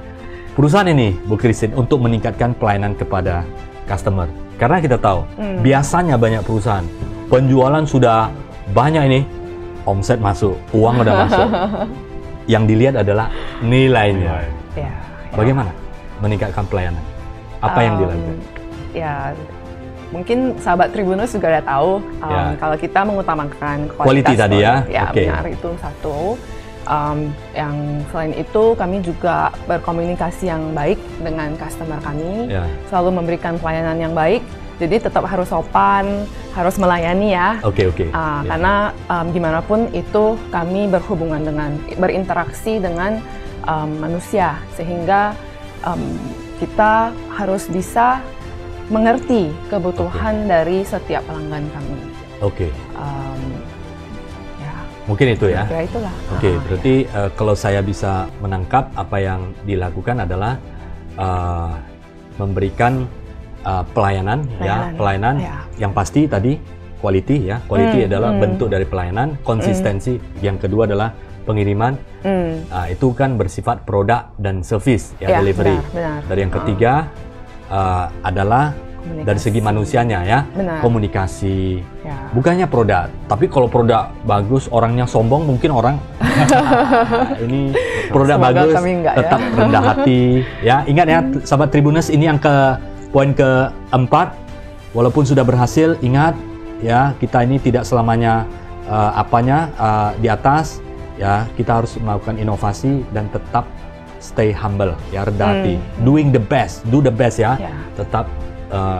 perusahaan ini, Bu Christine, untuk meningkatkan pelayanan kepada customer? Karena kita tahu, biasanya banyak perusahaan, penjualan sudah banyak ini, omset masuk, uang udah masuk. Yang dilihat adalah nilainya. Ya. Bagaimana meningkatkan pelayanan? Apa yang dilakukan? Ya, mungkin sahabat Tribuners juga udah tahu kalau kita mengutamakan kualitas tadi ya. Benar, itu satu. Yang selain itu kami juga berkomunikasi yang baik dengan customer kami, selalu memberikan pelayanan yang baik. Jadi tetap harus sopan, harus melayani ya. Karena gimana pun itu kami berinteraksi dengan manusia, sehingga kita harus bisa mengerti kebutuhan dari setiap pelanggan kami. Mungkin itu ya. Ya itulah. Berarti kalau saya bisa menangkap apa yang dilakukan adalah memberikan pelayanan yang pasti tadi quality ya. Quality adalah bentuk dari pelayanan, konsistensi. Yang kedua adalah pengiriman. Itu kan bersifat produk dan service ya, delivery. Benar. Dari yang ketiga adalah dari segi manusianya ya, komunikasi. Bukannya produk, tapi kalau produk bagus, orangnya sombong, mungkin orang ini produk bagus, tetap rendah hati. Ya, ingat ya, sahabat Tribuners, ini yang poin keempat. Walaupun sudah berhasil, ingat ya, kita ini tidak selamanya di atas. Ya, kita harus melakukan inovasi dan tetap stay humble, ya, rendah hati. Doing the best, do the best ya. Tetap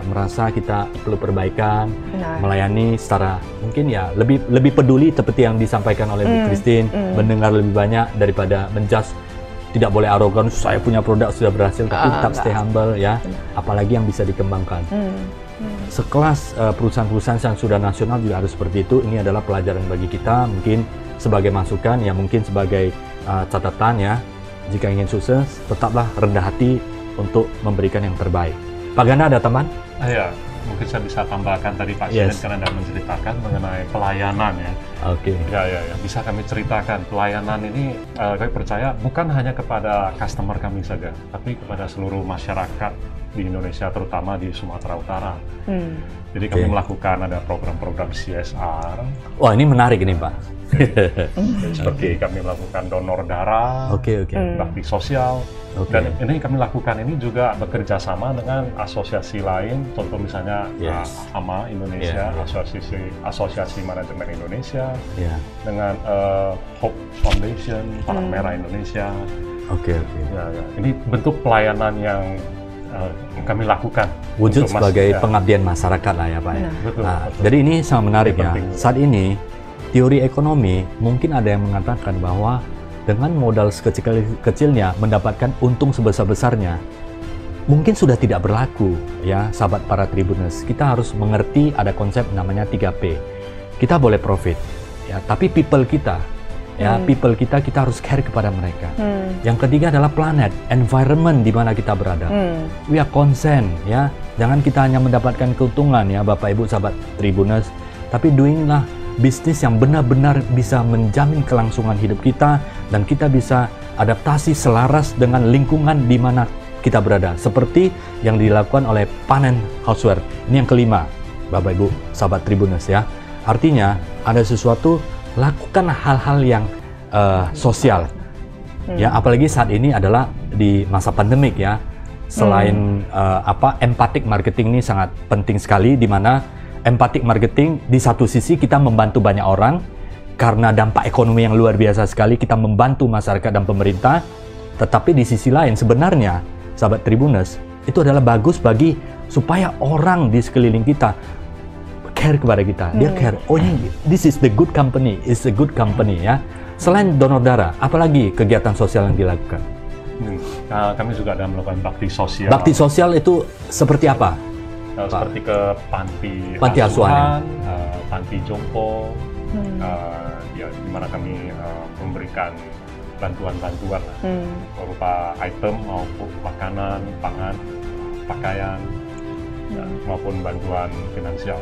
merasa kita perlu perbaikan, melayani secara mungkin ya lebih peduli seperti yang disampaikan oleh Bu Christine, mendengar lebih banyak daripada menjudge. Tidak boleh arogan, saya punya produk sudah berhasil, tapi tetap stay humble ya. Apalagi yang bisa dikembangkan. Sekelas perusahaan-perusahaan yang sudah nasional juga harus seperti itu. Ini adalah pelajaran bagi kita, mungkin sebagai masukan, ya mungkin sebagai catatan ya. Jika ingin sukses, tetaplah rendah hati untuk memberikan yang terbaik. Pak Ganda, ada tambahan? Ya, mungkin saya bisa tambahkan tadi Pak Siden karena Anda menceritakan mengenai pelayanan ya. Ya, bisa kami ceritakan pelayanan ini. Kami percaya bukan hanya kepada customer kami saja, tapi kepada seluruh masyarakat di Indonesia, terutama di Sumatera Utara. Jadi kami melakukan ada program-program CSR. Wah, ini menarik ini Pak. Seperti kami melakukan donor darah, bakti sosial. Dan ini kami lakukan ini juga bekerja sama dengan asosiasi lain, contoh misalnya AMA Indonesia, Asosiasi Manajemen Indonesia, dengan Hope Foundation, Palang Merah Indonesia. Ini bentuk pelayanan yang kami lakukan. Wujud sebagai pengabdian masyarakat lah ya Pak. Betul. Jadi ini sangat menarik ya. Saat ini teori ekonomi mungkin ada yang mengatakan bahwa dengan modal sekecil-kecilnya mendapatkan untung sebesar-besarnya mungkin sudah tidak berlaku ya, sahabat para Tribuners. Kita harus mengerti ada konsep namanya 3P. Kita boleh profit ya, tapi people kita kita harus care kepada mereka. Yang ketiga adalah planet, environment di mana kita berada. We are concerned ya. Jangan kita hanya mendapatkan keuntungan ya Bapak Ibu sahabat Tribuners, tapi doinglah bisnis yang benar-benar bisa menjamin kelangsungan hidup kita dan kita bisa adaptasi selaras dengan lingkungan di mana kita berada. Seperti yang dilakukan oleh Panen Houseware. Ini yang kelima, Bapak Ibu, sahabat Tribuners ya. Artinya ada sesuatu, lakukan hal-hal yang sosial. Ya, apalagi saat ini adalah di masa pandemik ya. Selain empathic marketing ini sangat penting sekali, di mana empathic marketing di satu sisi kita membantu banyak orang karena dampak ekonomi yang luar biasa sekali, kita membantu masyarakat dan pemerintah. Tetapi di sisi lain sebenarnya sahabat Tribuners itu adalah bagus bagi supaya orang di sekeliling kita care kepada kita. Dia care, oh ini this is the good company, is a good company ya. Selain donor darah, apalagi kegiatan sosial yang dilakukan? Kami juga ada melakukan bakti sosial. Bakti sosial itu seperti apa? Seperti ke panti asuhan, panti jompo, di mana kami memberikan bantuan-bantuan berupa item maupun makanan, pangan, pakaian, maupun bantuan finansial.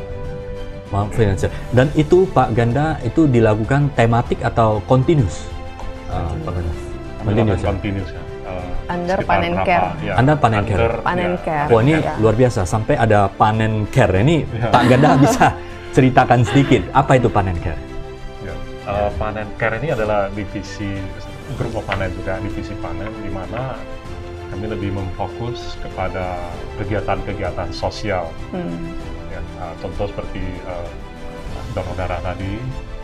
Dan itu Pak Ganda itu dilakukan tematik atau continuous? Pak Ganda? Continuous ya? Continuous ya. Under Sekitar panen berapa- care. ya, Under panen care. Panen care. Wah, ini Ya. luar biasa, sampai ada panen care. Ini Ya. Pak Ganda bisa ceritakan sedikit, apa itu panen care? Ya. Panen care ini adalah divisi grup of panen juga, divisi panen di mana kami lebih memfokus kepada kegiatan-kegiatan sosial. Ya, contoh seperti donor darah tadi,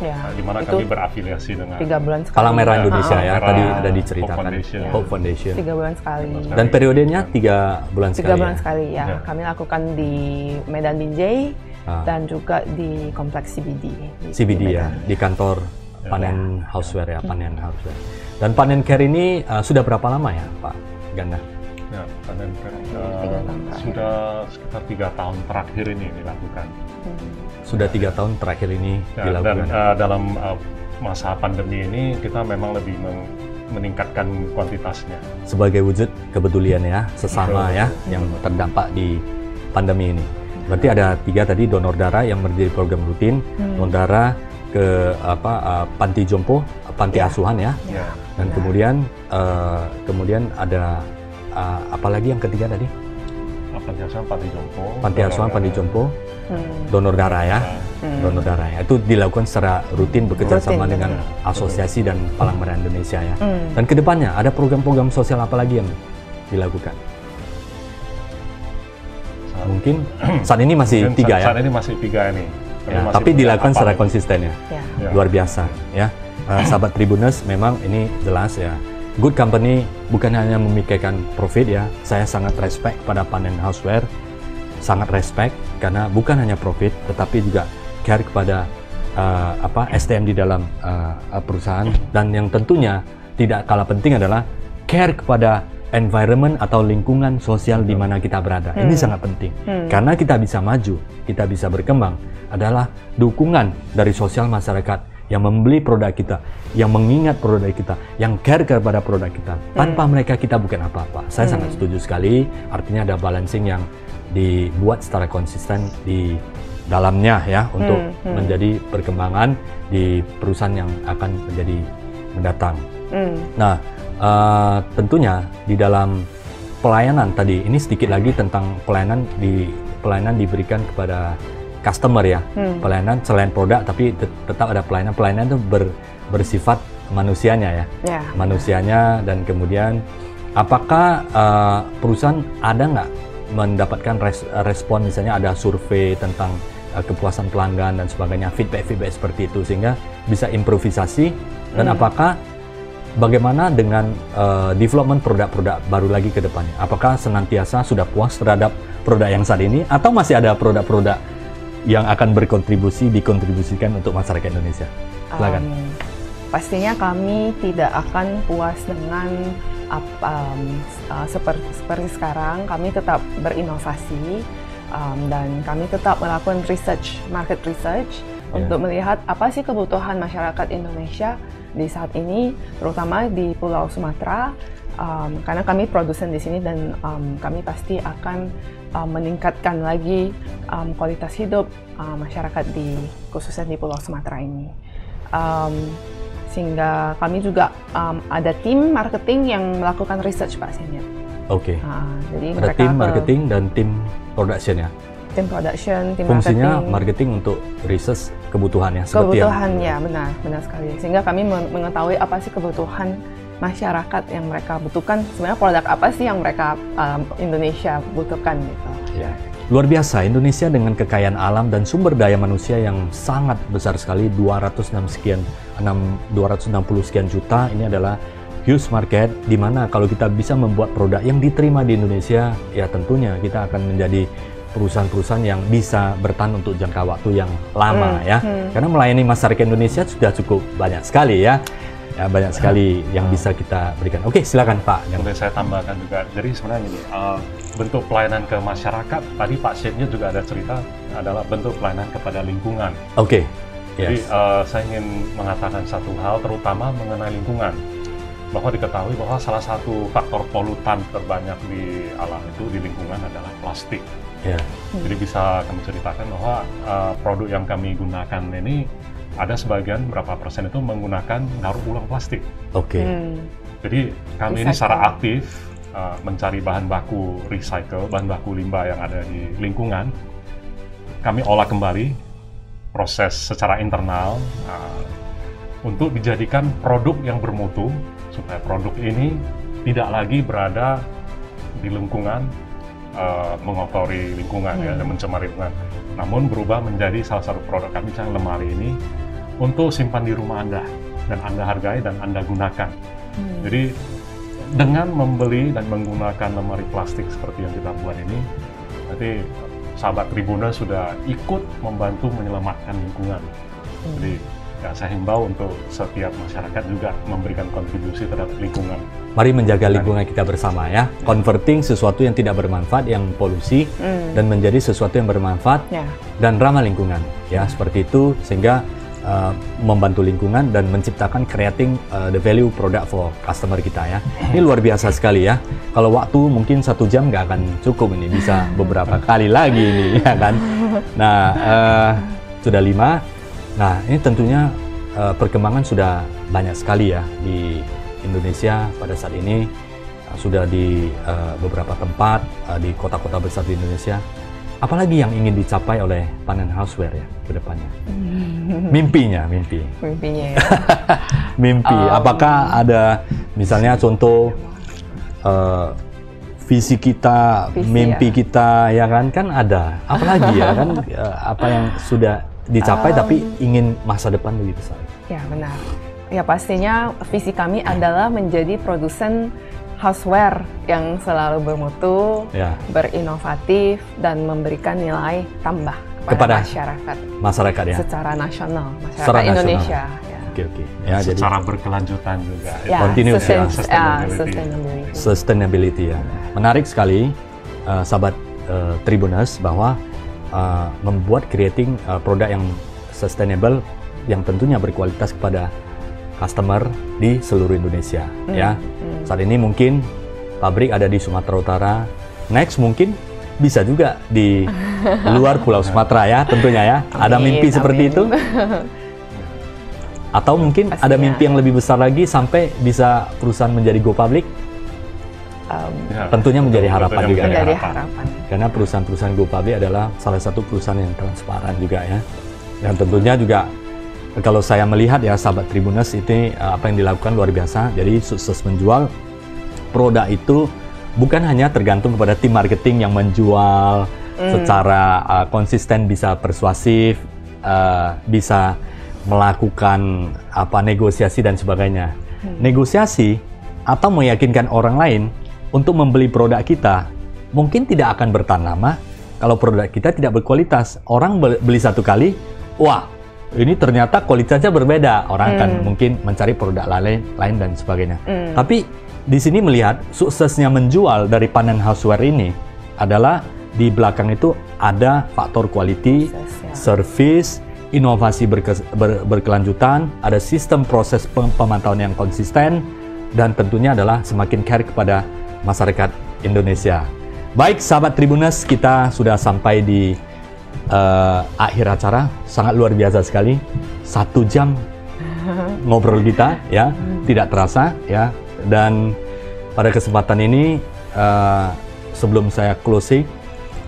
Ya, di mana itu kami berafiliasi dengan 3 bulan sekali. Palang Merah Indonesia ya, Merah, tadi Hope ada diceritakan. Foundation. Hope Foundation. 3 bulan sekali. Dan periodenya 3 bulan 3 sekali. bulan Ya? sekali ya. Ya. Kami lakukan di Medan Binjai Ah. dan juga di kompleks CBD. CBD ya, Medan. di kantor panen houseware ya, panen houseware. Dan panen care ini sudah berapa lama ya, Pak Ganda? Ya, panen care 3 tahun terakhir. sudah sekitar 3 tahun terakhir ini dilakukan. Sudah 3 tahun terakhir ini Ya, dilakukan. dan dalam masa pandemi ini kita memang lebih meningkatkan kuantitasnya. Sebagai wujud kepedulian ya, sesama ya, yang terdampak di pandemi ini. Berarti ada 3 tadi, donor darah yang menjadi program rutin, donor darah ke panti jompo, panti Ya. asuhan ya, Ya, dan Ya. kemudian ada apa lagi yang ketiga tadi? panti asuhan, panti jompo. Panti asuhan, panti jompo, donor darah ya, Hmm. donor darah ya. Itu dilakukan secara rutin bekerja sama Rutin, dengan betul. asosiasi dan Palang Merah Indonesia ya. Hmm. Dan kedepannya ada program-program sosial apa lagi yang dilakukan? Mungkin saat ini masih Mungkin 3 ya. Saat ini masih 3 ini. Ya, masih tapi punya dilakukan apa secara nih? konsisten ya. Ya. Ya. Luar biasa ya. Sahabat Tribuners, memang ini jelas ya. Good company bukan hanya memikirkan profit ya. Saya sangat respect pada Panen Houseware. Sangat respect karena bukan hanya profit tetapi juga care kepada SDM di dalam perusahaan, dan yang tentunya tidak kalah penting adalah care kepada environment atau lingkungan sosial di mana kita berada. Ini sangat penting. Karena kita bisa maju, kita bisa berkembang adalah dukungan dari sosial masyarakat yang membeli produk kita, yang mengingat produk kita, yang care kepada produk kita. Tanpa mereka kita bukan apa-apa. Saya sangat setuju sekali. Artinya ada balancing yang dibuat secara konsisten di dalamnya ya untuk menjadi perkembangan di perusahaan yang akan menjadi mendatang. Nah, tentunya di dalam pelayanan tadi, ini sedikit lagi tentang pelayanan diberikan kepada customer ya. Pelayanan selain produk tapi tetap ada pelayanan. Pelayanan itu bersifat manusianya ya. Ya. Manusianya, dan kemudian apakah perusahaan ada nggak mendapatkan respon, misalnya ada survei tentang kepuasan pelanggan dan sebagainya, feedback seperti itu sehingga bisa improvisasi, dan apakah bagaimana dengan development produk-produk baru lagi ke depannya? Apakah senantiasa sudah puas terhadap produk yang saat ini atau masih ada produk-produk yang akan dikontribusikan untuk masyarakat Indonesia? Silakan. Pastinya kami tidak akan puas dengan seperti sekarang. Kami tetap berinovasi dan kami tetap melakukan market research untuk melihat apa sih kebutuhan masyarakat Indonesia di saat ini, terutama di Pulau Sumatera. Karena kami produsen di sini dan kami pasti akan meningkatkan lagi kualitas hidup masyarakat khususnya di Pulau Sumatera ini. Sehingga kami juga ada tim marketing yang melakukan research, Pak Senior. Oke. Jadi Ada mereka tim marketing dan tim production ya. tim production, tim Fungsinya marketing. marketing untuk research kebutuhannya seperti Kebutuhan ya, benar sekali. Sehingga kami mengetahui apa sih kebutuhan masyarakat yang mereka butuhkan. Sebenarnya produk apa sih yang mereka Indonesia butuhkan gitu. ya. Luar biasa, Indonesia dengan kekayaan alam dan sumber daya manusia yang sangat besar sekali, 260 sekian juta. Ini adalah huge market, di mana kalau kita bisa membuat produk yang diterima di Indonesia, ya tentunya kita akan menjadi perusahaan-perusahaan yang bisa bertahan untuk jangka waktu yang lama ya. Karena melayani masyarakat Indonesia sudah cukup banyak sekali ya. Ya, banyak sekali yang bisa kita berikan. Oke, silakan Pak. Boleh saya tambahkan juga. Jadi sebenarnya ini bentuk pelayanan ke masyarakat. Tadi Pak Chefnya juga ada cerita adalah bentuk pelayanan kepada lingkungan. Oke. Jadi Yes. saya ingin mengatakan satu hal terutama mengenai lingkungan. Bahwa diketahui bahwa salah satu faktor polutan terbanyak di alam itu di lingkungan adalah plastik. Ya. Jadi bisa kami ceritakan bahwa produk yang kami gunakan ini ada sebagian berapa persen itu menggunakan daur ulang plastik. Oke. Jadi kami ini secara aktif mencari bahan baku recycle, bahan baku limbah yang ada di lingkungan. Kami olah kembali, proses secara internal untuk dijadikan produk yang bermutu, supaya produk ini tidak lagi berada di lingkungan, mengotori lingkungan ya, dan mencemari lingkungan. Namun berubah menjadi salah satu produk kami, yang lemari ini, untuk simpan di rumah Anda, dan Anda hargai dan Anda gunakan. Jadi dengan membeli dan menggunakan lemari plastik seperti yang kita buat ini, berarti sahabat Tribuners sudah ikut membantu menyelamatkan lingkungan. Jadi ya, saya himbau untuk setiap masyarakat juga memberikan kontribusi terhadap lingkungan. Mari menjaga lingkungan kita bersama ya. Converting sesuatu yang tidak bermanfaat, yang polusi, dan menjadi sesuatu yang bermanfaat dan ramah lingkungan. Ya, seperti itu, sehingga membantu lingkungan dan menciptakan creating the value product for customer kita ya. Ini luar biasa sekali ya. Kalau waktu mungkin 1 jam nggak akan cukup, ini bisa beberapa kali lagi ini ya kan. Nah, sudah 5. Nah, ini tentunya perkembangan sudah banyak sekali ya di Indonesia pada saat ini. Sudah di beberapa tempat di kota-kota besar di Indonesia. Apalagi yang ingin dicapai oleh Panen Houseware ya ke depannya? Mimpinya ya. Mimpi. Apakah ada misalnya contoh visi kita, mimpi kita ya kan ada. Apalagi ya kan apa yang sudah dicapai tapi ingin masa depan lebih besar. Ya benar. Ya pastinya visi kami adalah menjadi produsen houseware yang selalu bermutu, berinovatif, dan memberikan nilai tambah kepada masyarakat ya? Secara nasional, masyarakat Indonesia. Ya. Oke. Ya, secara berkelanjutan juga. Ya, continuous sustainability ya. Menarik sekali, sahabat Tribuners, bahwa membuat creating produk yang sustainable, yang tentunya berkualitas kepada customer di seluruh Indonesia ya. Saat ini mungkin pabrik ada di Sumatera Utara, next mungkin bisa juga di luar Pulau Sumatera ya, tentunya ya. Ada mimpi seperti itu? Atau mungkin ada mimpi yang lebih besar lagi sampai bisa perusahaan menjadi go public? Tentunya menjadi harapan juga ya. Karena perusahaan-perusahaan go public adalah salah satu perusahaan yang transparan juga ya. Dan tentunya juga kalau saya melihat ya sahabat Tribuners, ini apa yang dilakukan luar biasa. Jadi sukses menjual produk itu bukan hanya tergantung kepada tim marketing yang menjual secara konsisten, bisa persuasif, bisa melakukan negosiasi dan sebagainya. Negosiasi atau meyakinkan orang lain untuk membeli produk kita mungkin tidak akan bertahan lama kalau produk kita tidak berkualitas. Orang beli satu kali, wah ini ternyata kualitasnya berbeda, orang akan mungkin mencari produk lain dan sebagainya. Tapi di sini melihat suksesnya menjual dari Panen Houseware ini adalah di belakang itu ada faktor quality, service, inovasi berkelanjutan, ada sistem proses pemantauan yang konsisten, dan tentunya adalah semakin care kepada masyarakat Indonesia. Baik sahabat Tribuners, kita sudah sampai di akhir acara. Sangat luar biasa sekali, 1 jam ngobrol kita ya, tidak terasa ya. Dan pada kesempatan ini sebelum saya closing,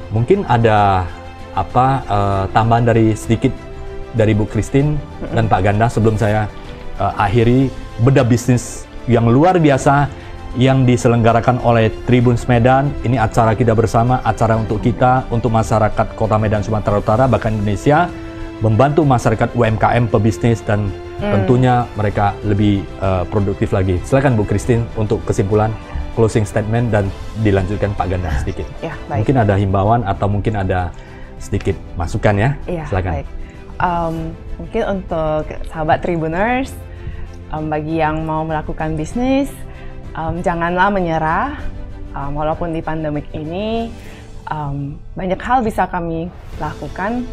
mungkin ada tambahan sedikit dari Bu Christine dan Pak Ganda sebelum saya akhiri bedah bisnis yang luar biasa yang diselenggarakan oleh Tribuners Medan. Ini acara kita bersama, acara untuk kita, untuk masyarakat Kota Medan, Sumatera Utara, bahkan Indonesia, membantu masyarakat UMKM, pebisnis, dan tentunya mereka lebih produktif lagi. Silakan Bu Christine untuk kesimpulan, closing statement, dan dilanjutkan Pak Ganda sedikit. Ya, baik. Mungkin ada himbauan atau mungkin ada sedikit masukan ya? Ya, silakan. Baik. Mungkin untuk sahabat Tribuners, bagi yang mau melakukan bisnis, janganlah menyerah, walaupun di pandemik ini banyak hal bisa kami lakukan,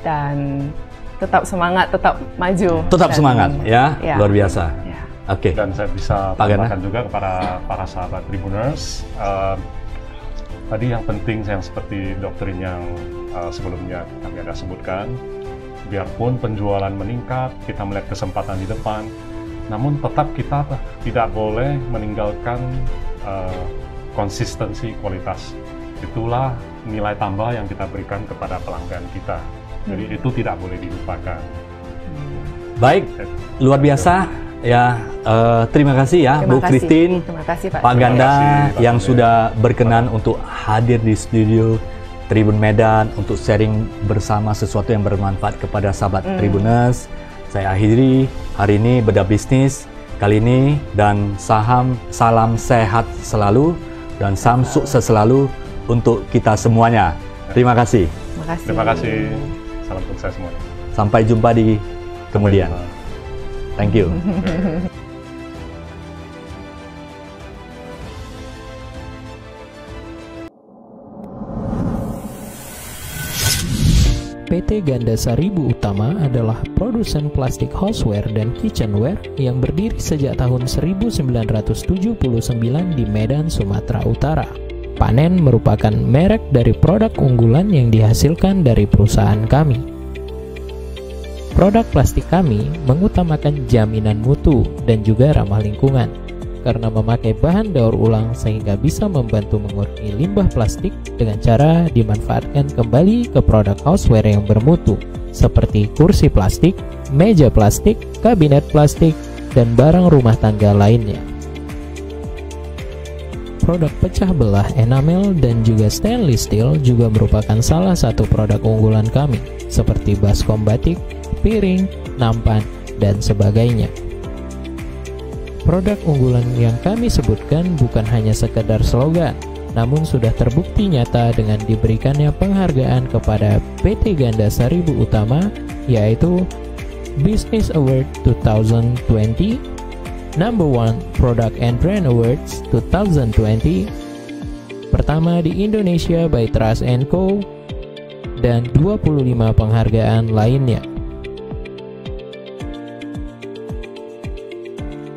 dan tetap semangat, tetap maju. Tetap semangat ya, luar biasa. Ya. Oke. Dan saya bisa tambahkan juga kepada para sahabat Tribuners, tadi yang penting yang seperti doktrin yang sebelumnya kami ada sebutkan, biarpun penjualan meningkat, kita melihat kesempatan di depan, namun tetap kita tidak boleh meninggalkan konsistensi kualitas. Itulah nilai tambah yang kita berikan kepada pelanggan kita. Jadi itu tidak boleh dilupakan. Baik, luar biasa ya. Terima kasih ya Bu Christine, terima kasih Pak. Pak Ganda Pak yang Ganda. sudah berkenan untuk hadir di studio Tribun Medan untuk sharing bersama sesuatu yang bermanfaat kepada sahabat Tribuners. Saya akhiri hari ini Bedah Bisnis kali ini, dan salam sehat selalu dan salam sukses selalu untuk kita semuanya. Terima kasih. Terima kasih. Salam sukses semua. Sampai jumpa di kemudian. Thank you. PT Ganda Seribu Utama adalah produsen plastik houseware dan kitchenware yang berdiri sejak tahun 1979 di Medan, Sumatera Utara. Panen merupakan merek dari produk unggulan yang dihasilkan dari perusahaan kami. Produk plastik kami mengutamakan jaminan mutu dan juga ramah lingkungan, karena memakai bahan daur ulang sehingga bisa membantu mengurangi limbah plastik dengan cara dimanfaatkan kembali ke produk houseware yang bermutu seperti kursi plastik, meja plastik, kabinet plastik, dan barang rumah tangga lainnya. Produk pecah belah enamel dan juga stainless steel juga merupakan salah satu produk unggulan kami seperti baskom batik, piring, nampan, dan sebagainya. Produk unggulan yang kami sebutkan bukan hanya sekedar slogan, namun sudah terbukti nyata dengan diberikannya penghargaan kepada PT Ganda Seribu Utama, yaitu Business Award 2020, Number 1 Product and Brand Awards 2020, pertama di Indonesia by Trust & Co, dan 25 penghargaan lainnya.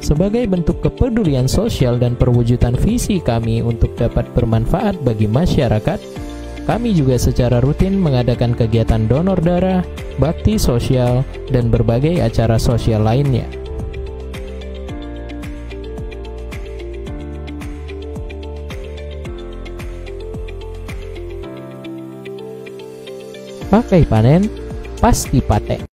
Sebagai bentuk kepedulian sosial dan perwujudan visi kami untuk dapat bermanfaat bagi masyarakat, kami juga secara rutin mengadakan kegiatan donor darah, bakti sosial, dan berbagai acara sosial lainnya. Pakai panen, pasti paten.